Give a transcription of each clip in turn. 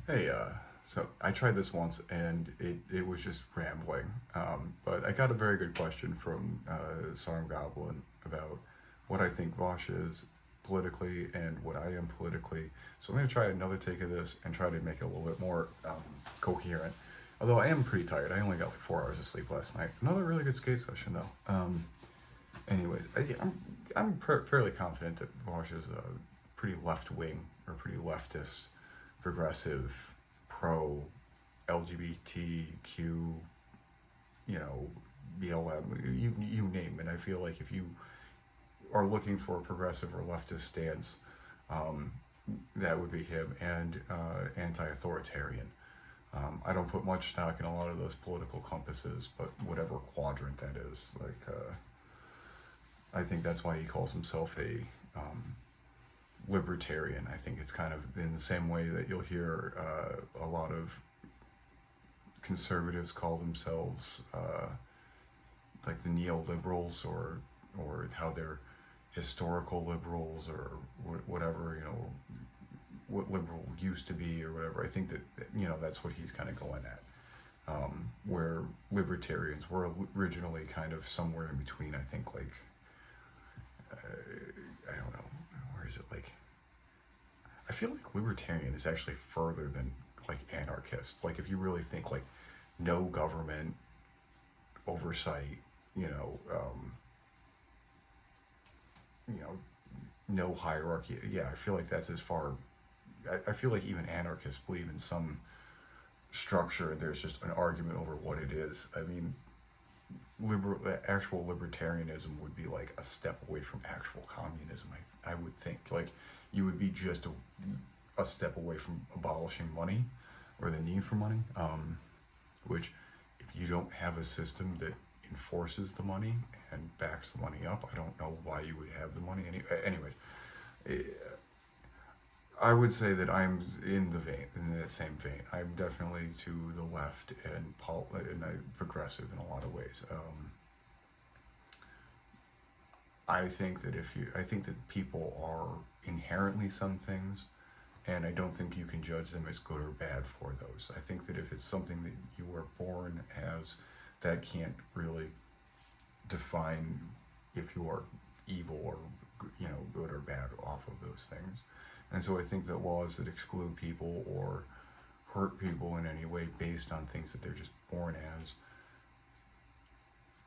Hey, so I tried this once and it was just rambling. But I got a very good question from Sarm Goblin about what I think Vosh is politically and what I am politically. So I'm going to try another take of this and try to make it a little bit more coherent. Although I am pretty tired. I only got like 4 hours of sleep last night. Another really good skate session though. Anyways, I'm fairly confident that Vosh is a pretty left wing or pretty leftist, progressive, pro LGBTQ, you know, BLM, you name it. I feel like if you are looking for a progressive or leftist stance, um, that would be him, and anti-authoritarian. I don't put much stock in a lot of those political compasses, but whatever quadrant that is, I think that's why he calls himself a libertarian. I think it's kind of in the same way that you'll hear a lot of conservatives call themselves like the neoliberals, or how they're historical liberals, or whatever, what liberal used to be or whatever. I think that that's what he's kind of going at. Where libertarians were originally kind of somewhere in between. I think I don't know, where is it, like, I feel like libertarian is actually further than like anarchist. Like if you really think like no government oversight, you know, um, you know, no hierarchy. Yeah, I feel like that's as far. I feel like even anarchists believe in some structure, and there's just an argument over what it is. I mean, actual libertarianism would be like a step away from actual communism. I would think like you would be just a step away from abolishing money or the need for money. Which, if you don't have a system that enforces the money and backs the money up, I don't know why you would have the money. Anyways, eh, I would say that I'm in that same vein. I'm definitely to the left and progressive in a lot of ways. I think that people are inherently some things, and I don't think you can judge them as good or bad for those. I think that if it's something that you were born as, that can't really define if you are evil or good or bad off of those things. And so I think that laws that exclude people or hurt people in any way based on things that they're just born as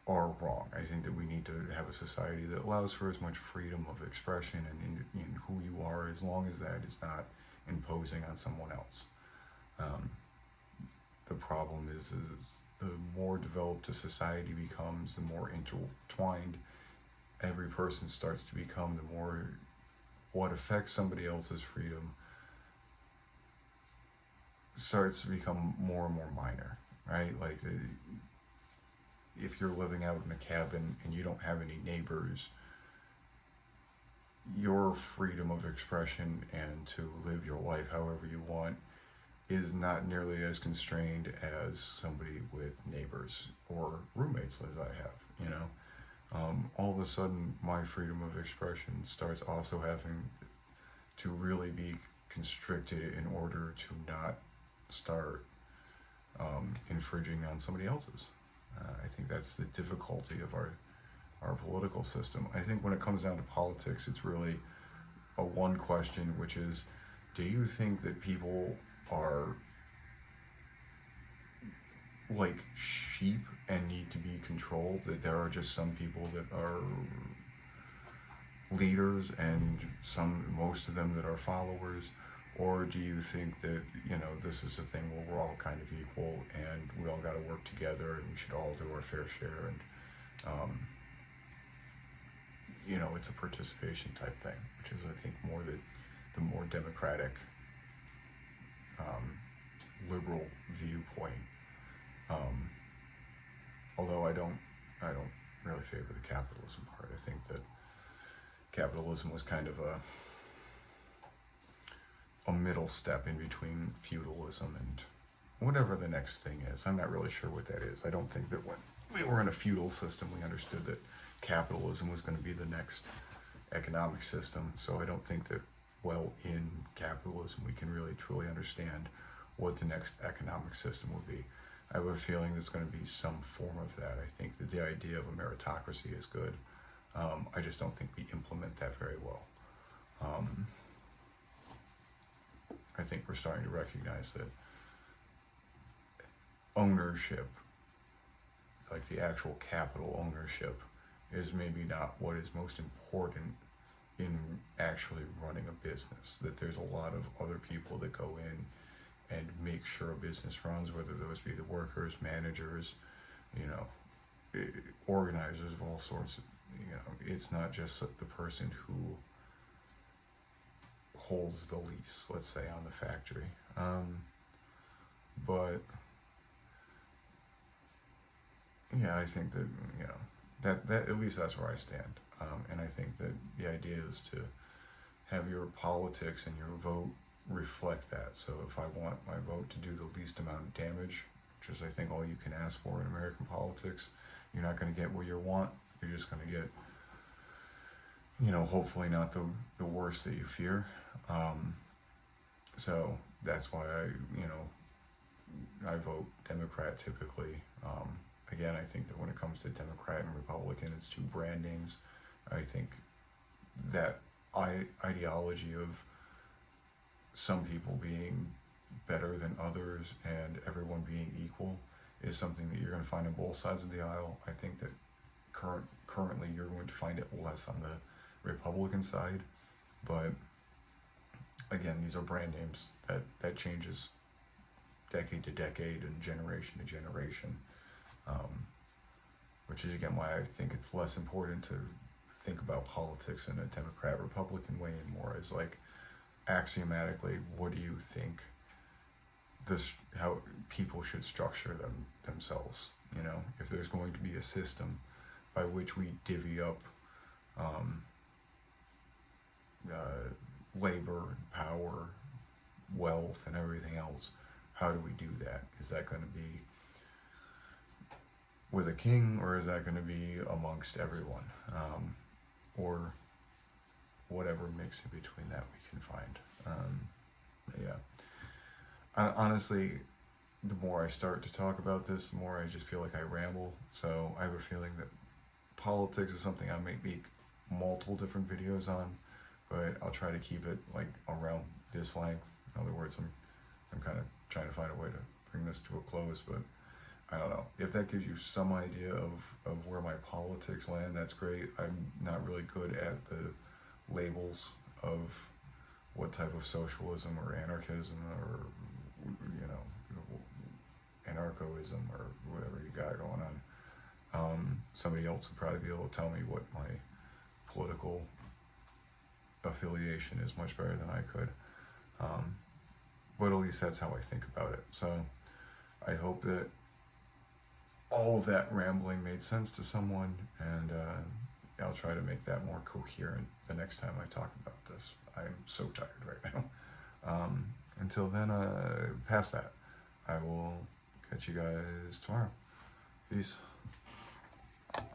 are wrong. I think that we need to have a society that allows for as much freedom of expression and in who you are, as long as that is not imposing on someone else. Um, the problem is the more developed a society becomes, the more intertwined every person starts to become, the more what affects somebody else's freedom starts to become more and more minor, right? Like if you're living out in a cabin and you don't have any neighbors, your freedom of expression and to live your life however you want is not nearly as constrained as somebody with neighbors or roommates as I have, all of a sudden my freedom of expression starts also having to really be constricted in order to not start infringing on somebody else's. I think that's the difficulty of our political system. I think when it comes down to politics, it's really a one question, which is, do you think that people are like sheep and need to be controlled? That there are just some people that are leaders and most of them that are followers? Or do you think that this is a thing where we're all kind of equal and we all got to work together and we should all do our fair share, and um, it's a participation type thing, which is, I think, more the more democratic, um, liberal viewpoint. Um, Although I don't really favor the capitalism part. I think that capitalism was kind of a middle step in between feudalism and whatever the next thing is. I'm not really sure what that is. I don't think that when we were in a feudal system, we understood that capitalism was going to be the next economic system. So I don't think that, well, in capitalism, we can really truly understand what the next economic system would be. I have a feeling there's going to be some form of that. I think that the idea of a meritocracy is good. I just don't think we implement that very well. I think we're starting to recognize that ownership, like the actual capital ownership, is maybe not what is most important in actually running a business. That there's a lot of other people that go in and make sure a business runs, whether those be the workers, managers, organizers of all sorts. It's not just the person who holds the lease, let's say, on the factory. But yeah, I think that that at least that's where I stand. And I think that the idea is to have your politics and your vote reflect that. So if I want my vote to do the least amount of damage, which is I think all you can ask for in American politics, you're not going to get what you want. You're just going to get, hopefully not the worst that you fear. So that's why I vote Democrat typically. Again, I think that when it comes to Democrat and Republican, it's two brand names. I think that ideology of some people being better than others and everyone being equal is something that you're going to find on both sides of the aisle. I think that currently you're going to find it less on the Republican side, but again, these are brand names that changes decade to decade and generation to generation, which is again why I think it's less important to think about politics in a Democrat-Republican way and more as like axiomatically, what do you think how people should structure themselves? If there's going to be a system by which we divvy up labor, power, wealth, and everything else, how do we do that? Is that going to be with a king, or is that going to be amongst everyone, or whatever mix in between that we can find? Honestly, the more I start to talk about this, the more I just feel like I ramble. So I have a feeling that politics is something I might make multiple different videos on, but I'll try to keep it like around this length. In other words, I'm kind of trying to find a way to bring this to a close, but I don't know. If that gives you some idea of where my politics land, that's great. I'm not really good at the labels of what type of socialism or anarchism or anarchoism or whatever you got going on. Somebody else would probably be able to tell me what my political affiliation is much better than I could. But at least that's how I think about it. So I hope that all of that rambling made sense to someone, and I'll try to make that more coherent the next time I talk about this. I'm so tired right now. Until then, past that, I will catch you guys tomorrow. Peace.